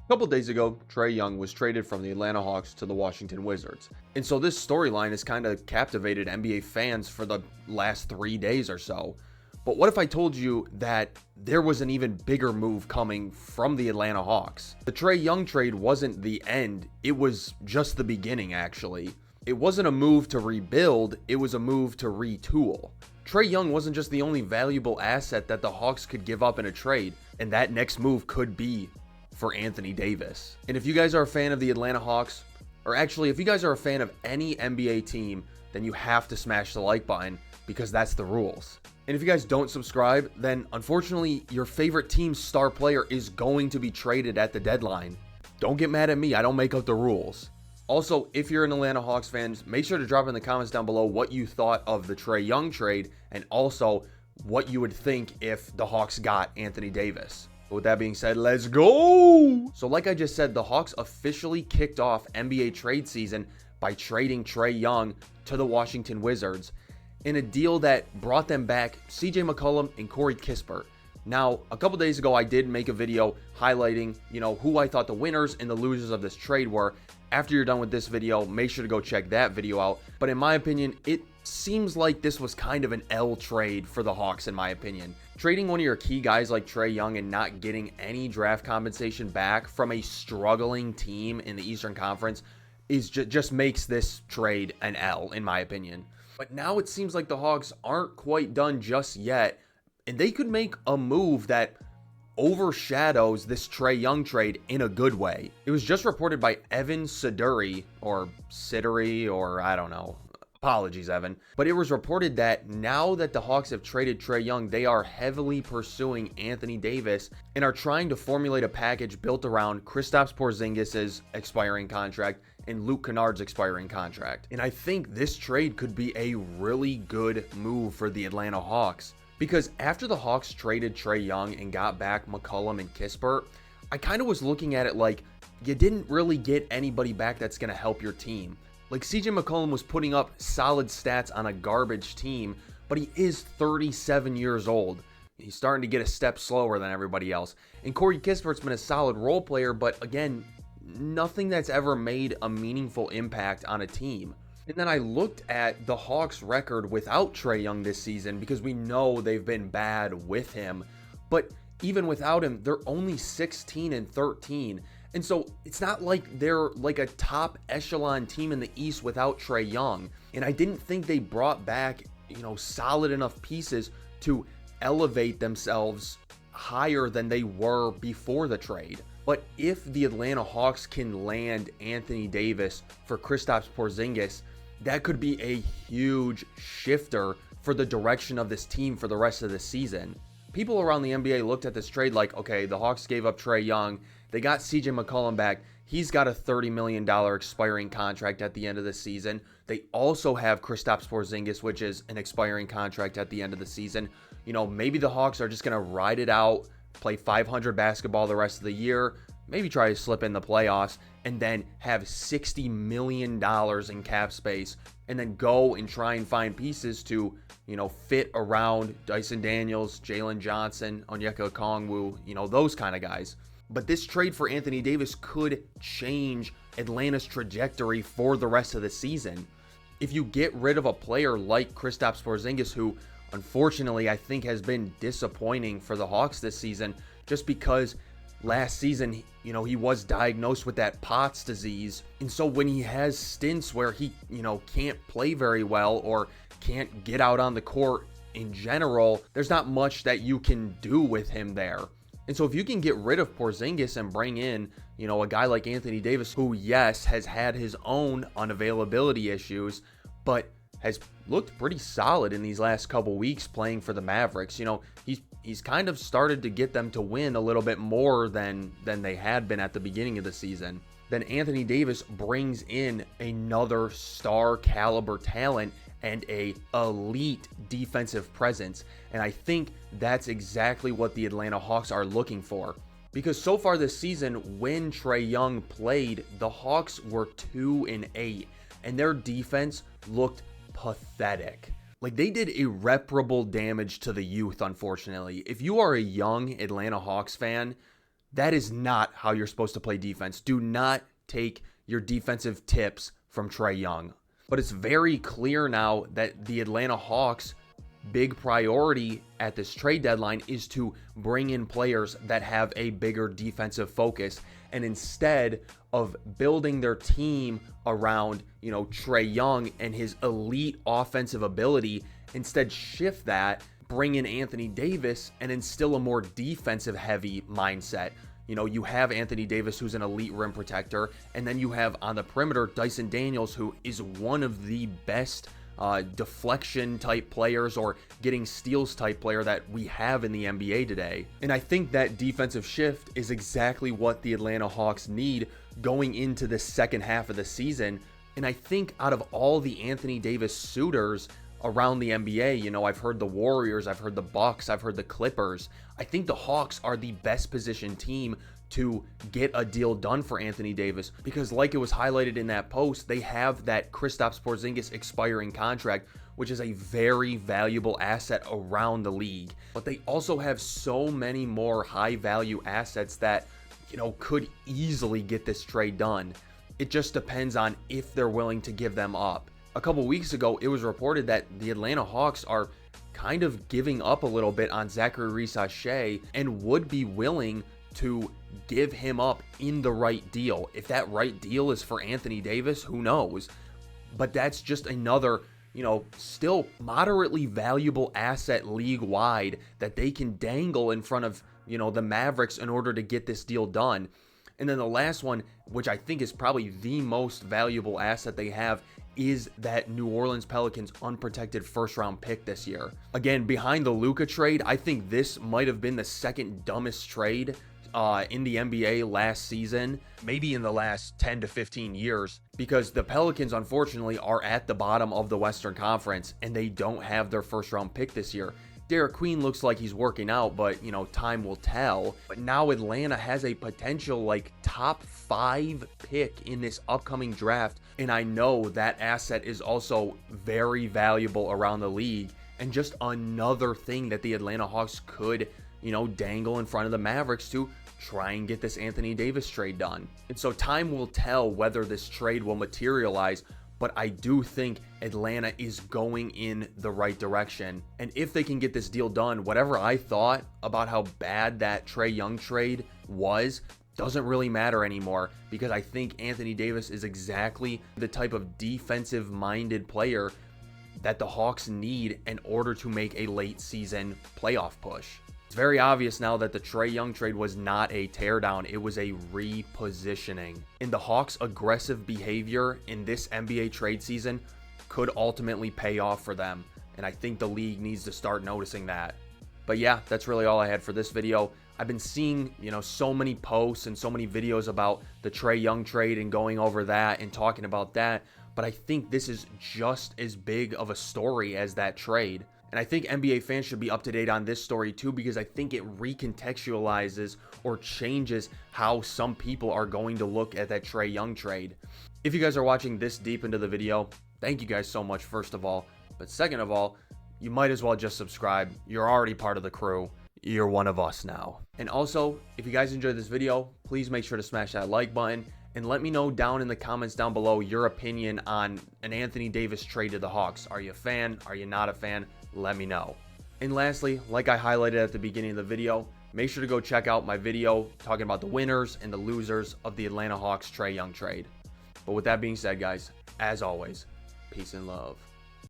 A couple days ago, Trae Young was traded from the Atlanta Hawks to the Washington Wizards. And so this storyline has kind of captivated NBA fans for the last 3 days or so. But what if I told you that there was an even bigger move coming from the Atlanta Hawks? The Trae Young trade wasn't the end, it was just the beginning actually. It wasn't a move to rebuild, it was a move to retool. Trae Young wasn't just the only valuable asset that the Hawks could give up in a trade, and that next move could be for Anthony Davis. And if you guys are a fan of the Atlanta Hawks, or actually if you guys are a fan of any NBA team, then you have to smash the like button because that's the rules. And if you guys don't subscribe, then unfortunately your favorite team's star player is going to be traded at the deadline. Don't get mad at me, I don't make up the rules. Also, if you're an Atlanta Hawks fan, make sure to drop in the comments down below what you thought of the Trae Young trade and also what you would think if the Hawks got Anthony Davis. But with that being said, let's go! So like I just said, the Hawks officially kicked off NBA trade season by trading Trae Young to the Washington Wizards in a deal that brought them back CJ McCollum and Corey Kispert. Now, a couple days ago, I did make a video highlighting, who I thought the winners and the losers of this trade were. After you're done with this video, make sure to go check that video out. But in my opinion, it seems like this was kind of an L trade for the Hawks, in my opinion. Trading one of your key guys like Trae Young and not getting any draft compensation back from a struggling team in the Eastern Conference is just makes this trade an L, in my opinion. But now it seems like the Hawks aren't quite done just yet, and they could make a move that overshadows this Trae Young trade in a good way. It was just reported by Evan Siduri, or I don't know. Apologies, Evan. But it was reported that now that the Hawks have traded Trae Young, they are heavily pursuing Anthony Davis and are trying to formulate a package built around Kristaps Porzingis' expiring contract and Luke Kennard's expiring contract. And I think this trade could be a really good move for the Atlanta Hawks. Because after the Hawks traded Trae Young and got back McCollum and Kispert, I kind of was looking at it like you didn't really get anybody back that's going to help your team. Like CJ McCollum was putting up solid stats on a garbage team, but he is 37 years old. He's starting to get a step slower than everybody else. And Corey Kispert's been a solid role player, but again, nothing that's ever made a meaningful impact on a team. And then I looked at the Hawks' record without Trae Young this season because we know they've been bad with him. But even without him, they're only 16-13. And so it's not like they're like a top echelon team in the East without Trae Young. And I didn't think they brought back, solid enough pieces to elevate themselves higher than they were before the trade. But if the Atlanta Hawks can land Anthony Davis for Kristaps Porzingis, that could be a huge shifter for the direction of this team for the rest of the season. People around the NBA looked at this trade like, okay, the Hawks gave up Trae Young. They got CJ McCollum back. He's got a $30 million expiring contract at the end of the season. They also have Kristaps Porzingis, which is an expiring contract at the end of the season. Maybe the Hawks are just going to ride it out, play 500 basketball the rest of the year, maybe try to slip in the playoffs, and then have $60 million in cap space, and then go and try and find pieces to, fit around Dyson Daniels, Jalen Johnson, Onyeka Okongwu, those kind of guys. But this trade for Anthony Davis could change Atlanta's trajectory for the rest of the season. If you get rid of a player like Kristaps Porzingis, who unfortunately I think has been disappointing for the Hawks this season, just because last season, he was diagnosed with that POTS disease. And so when he has stints where he, can't play very well or can't get out on the court in general, there's not much that you can do with him there. And so if you can get rid of Porzingis and bring in, a guy like Anthony Davis, who, yes, has had his own unavailability issues, but has looked pretty solid in these last couple weeks playing for the Mavericks. He's kind of started to get them to win a little bit more than they had been at the beginning of the season. Then Anthony Davis brings in another star caliber talent and a elite defensive presence. And I think that's exactly what the Atlanta Hawks are looking for. Because so far this season, when Trae Young played, the Hawks were 2-8, and their defense looked pathetic. Like, they did irreparable damage to the youth, unfortunately. If you are a young Atlanta Hawks fan, That is not how you're supposed to play defense. Do not take your defensive tips from Trae Young. But it's very clear now that the Atlanta Hawks' big priority at this trade deadline is to bring in players that have a bigger defensive focus. And instead of building their team around, Trae Young and his elite offensive ability, instead shift that, bring in Anthony Davis and instill a more defensive heavy mindset. You have Anthony Davis, who's an elite rim protector, and then you have on the perimeter Dyson Daniels, who is one of the best deflection type players or getting steals type player that we have in the NBA today. And I think that defensive shift is exactly what the Atlanta Hawks need going into the second half of the season. And I think out of all the Anthony Davis suitors around the NBA, I've heard the Warriors, I've heard the Bucks, I've heard the Clippers. I think the Hawks are the best positioned team to get a deal done for Anthony Davis because, like it was highlighted in that post, they have that Kristaps Porzingis expiring contract, which is a very valuable asset around the league. But they also have so many more high value assets that, could easily get this trade done. It just depends on if they're willing to give them up. A couple weeks ago, it was reported that the Atlanta Hawks are kind of giving up a little bit on Zachary Reshape and would be willing to give him up in the right deal. If that right deal is for Anthony Davis, who knows? But that's just another, still moderately valuable asset league-wide that they can dangle in front of, the Mavericks in order to get this deal done. And then the last one, which I think is probably the most valuable asset they have, is that New Orleans Pelicans unprotected first-round pick this year. Again, behind the Luka trade, I think this might have been the second dumbest trade in the NBA last season, maybe in the last 10 to 15 years, because the Pelicans, unfortunately, are at the bottom of the Western Conference, and they don't have their first-round pick this year. Derek Queen looks like he's working out, but, time will tell. But now Atlanta has a potential, top 5 pick in this upcoming draft, and I know that asset is also very valuable around the league, and just another thing that the Atlanta Hawks could, dangle in front of the Mavericks to try and get this Anthony Davis trade done. And so time will tell whether this trade will materialize, but I do think Atlanta is going in the right direction. And if they can get this deal done, whatever I thought about how bad that Trae Young trade was doesn't really matter anymore, because I think Anthony Davis is exactly the type of defensive-minded player that the Hawks need in order to make a late season playoff push. It's very obvious now that the Trae Young trade was not a teardown, it was a repositioning. And the Hawks' aggressive behavior in this NBA trade season could ultimately pay off for them, and I think the league needs to start noticing that. But yeah, that's really all I had for this video. I've been seeing, so many posts and so many videos about the Trae Young trade and going over that and talking about that, but I think this is just as big of a story as that trade. And I think NBA fans should be up to date on this story too, because I think it recontextualizes or changes how some people are going to look at that Trae Young trade. If you guys are watching this deep into the video, thank you guys so much, first of all. But second of all, you might as well just subscribe. You're already part of the crew. You're one of us now. And also, if you guys enjoyed this video, please make sure to smash that like button and let me know down in the comments down below your opinion on an Anthony Davis trade to the Hawks. Are you a fan? Are you not a fan? Let me know. And lastly, like I highlighted at the beginning of the video, make sure to go check out my video talking about the winners and the losers of the Atlanta Hawks Trae Young trade. But with that being said, guys, as always, peace and love.